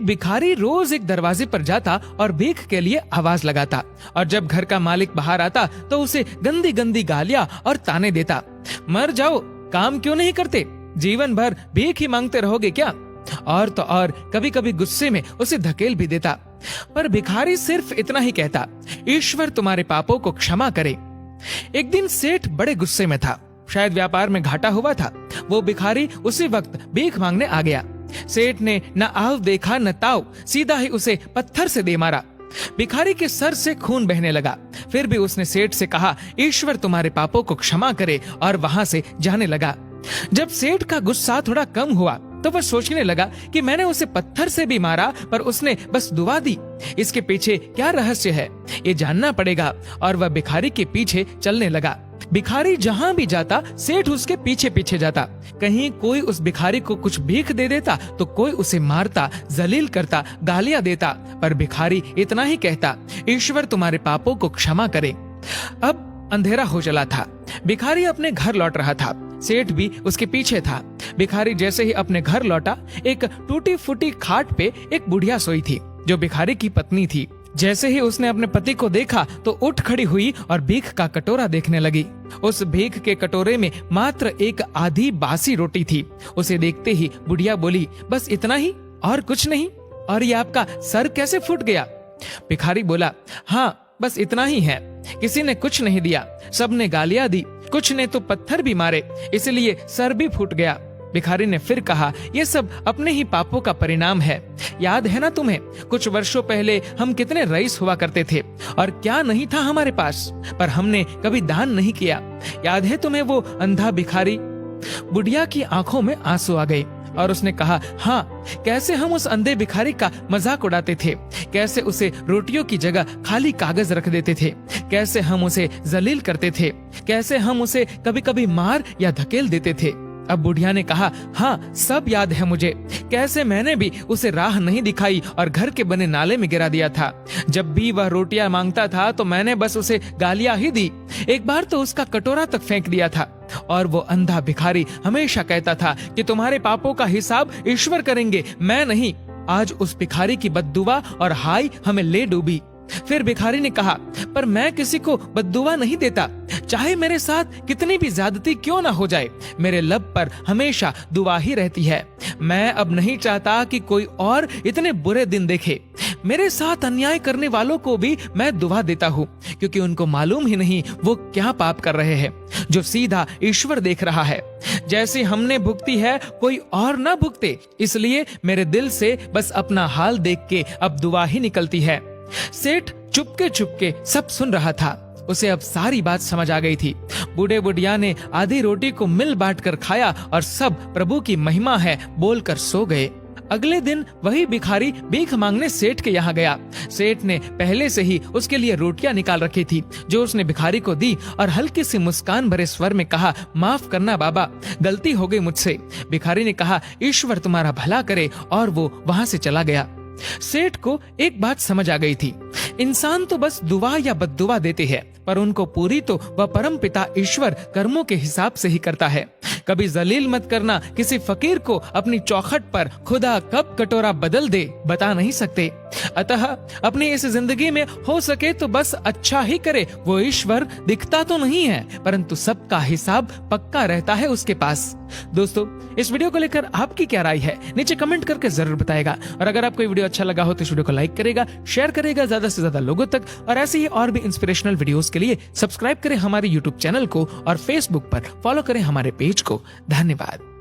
एक भिखारी रोज एक दरवाजे पर जाता और भीख के लिए आवाज लगाता, और जब घर का मालिक बाहर आता तो उसे गंदी गंदी गालियां और ताने देता। मर जाओ, काम क्यों नहीं करते, जीवन भर भीख ही मांगते रहोगे क्या? और तो और कभी कभी गुस्से में उसे धकेल भी देता। पर भिखारी सिर्फ इतना ही कहता, ईश्वर तुम्हारे पापों को क्षमा करे। एक दिन सेठ बड़े गुस्से में था, शायद व्यापार में घाटा हुआ था। वो भिखारी उसी वक्त भीख मांगने आ गया। सेठ ने न आव देखा न ताव, सीधा ही उसे पत्थर से दे मारा। भिखारी के सर से खून बहने लगा। फिर भी उसने सेठ से कहा, ईश्वर तुम्हारे पापों को क्षमा करे, और वहां से जाने लगा। जब सेठ का गुस्सा थोड़ा कम हुआ तो वह सोचने लगा कि मैंने उसे पत्थर से भी मारा, पर उसने बस दुआ दी। इसके पीछे क्या रहस्य है, ये जानना पड़ेगा। और वह भिखारी के पीछे चलने लगा। भिखारी जहां भी जाता, सेठ उसके पीछे पीछे जाता। कहीं कोई उस भिखारी को कुछ भीख दे देता तो कोई उसे मारता, जलील करता, गालियां देता। पर भिखारी इतना ही कहता, ईश्वर तुम्हारे पापों को क्षमा करे। अब अंधेरा हो चला था। भिखारी अपने घर लौट रहा था। सेठ भी उसके पीछे था। भिखारी जैसे ही अपने घर लौटा, एक टूटी फूटी खाट पे एक बुढ़िया सोई थी, जो भिखारी की पत्नी थी। जैसे ही उसने अपने पति को देखा तो उठ खड़ी हुई और भीख का कटोरा देखने लगी। उस भीख के कटोरे में मात्र एक आधी बासी रोटी थी। उसे देखते ही बुढ़िया बोली, बस इतना ही और कुछ नहीं? और ये आपका सर कैसे फूट गया? भिखारी बोला, हाँ बस इतना ही है। किसी ने कुछ नहीं दिया, सबने गालियां दी, कुछ ने तो पत्थर भी मारे, इसलिए सर भी फूट गया। भिखारी ने फिर कहा, ये सब अपने ही पापों का परिणाम है। याद है ना तुम्हें, कुछ वर्षों पहले हम कितने रईस हुआ करते थे और क्या नहीं था हमारे पास, पर हमने कभी दान नहीं किया। याद है तुम्हें वो अंधा भिखारी? बुढ़िया की आंखों में आंसू आ गए और उसने कहा, हाँ, कैसे हम उस अंधे भिखारी का मजाक उड़ाते थे, कैसे उसे रोटियों की जगह खाली कागज रख देते थे, कैसे हम उसे जलील करते थे, कैसे हम उसे कभी कभी मार या धकेल देते थे। अब बुढ़िया ने कहा, हाँ सब याद है मुझे, कैसे मैंने भी उसे राह नहीं दिखाई और घर के बने नाले में गिरा दिया था। जब भी वह रोटियां मांगता था तो मैंने बस उसे गालियां ही दी। एक बार तो उसका कटोरा तक फेंक दिया था। और वो अंधा भिखारी हमेशा कहता था कि तुम्हारे पापों का हिसाब ईश्वर करेंगे, मैं नहीं। आज उस भिखारी की बद्दुआ और हाय हमें ले डूबी। फिर भिखारी ने कहा, पर मैं किसी को बद्दुआ नहीं देता, चाहे मेरे साथ कितनी भी ज्यादती क्यों ना हो जाए, मेरे लब पर हमेशा दुआ ही रहती है। मैं अब नहीं चाहता कि कोई और इतने बुरे दिन देखे। मेरे साथ अन्याय करने वालों को भी मैं दुआ देता हूँ, क्योंकि उनको मालूम ही नहीं वो क्या पाप कर रहे हैं, जो सीधा ईश्वर देख रहा है। जैसे हमने भुगती है कोई और ना भुगते, इसलिए मेरे दिल से बस अपना हाल देख के अब दुआ ही निकलती है। सेठ चुपके चुपके सब सुन रहा था। उसे अब सारी बात समझ आ गई थी। बूढ़े बुढ़िया ने आधी रोटी को मिल बांट कर खाया और सब प्रभु की महिमा है बोलकर सो गए। अगले दिन वही भिखारी भीख मांगने सेठ के यहाँ गया। सेठ ने पहले से ही उसके लिए रोटियां निकाल रखी थी, जो उसने भिखारी को दी और हल्की सी मुस्कान भरे स्वर में कहा, माफ करना बाबा, गलती हो गई मुझसे। भिखारी ने कहा, ईश्वर तुम्हारा भला करे, और वो वहां से चला गया। सेठ को एक बात समझ आ गई थी, इंसान तो बस दुआ या बद्दुआ देते हैं, पर उनको पूरी तो वह परम पिता ईश्वर कर्मों के हिसाब से ही करता है। कभी जलील मत करना किसी फकीर को अपनी चौखट पर, खुदा कब कटोरा बदल दे बता नहीं सकते। अतः अपनी इस जिंदगी में हो सके तो बस अच्छा ही करे। वो ईश्वर दिखता तो नहीं है, परंतु सबका हिसाब पक्का रहता है उसके पास। दोस्तों, इस वीडियो को लेकर आपकी क्या राय है, नीचे कमेंट करके जरूर बताएगा। और अगर आपको वीडियो अच्छा लगा हो तो इस वीडियो को लाइक करेगा, शेयर करेगा ज्यादा से ज्यादा लोगों तक। और ऐसे ही और भी इंस्पिरेशनल वीडियोस के लिए सब्सक्राइब करें हमारे यूट्यूब चैनल को और फेसबुक पर फॉलो करें हमारे पेज को। धन्यवाद।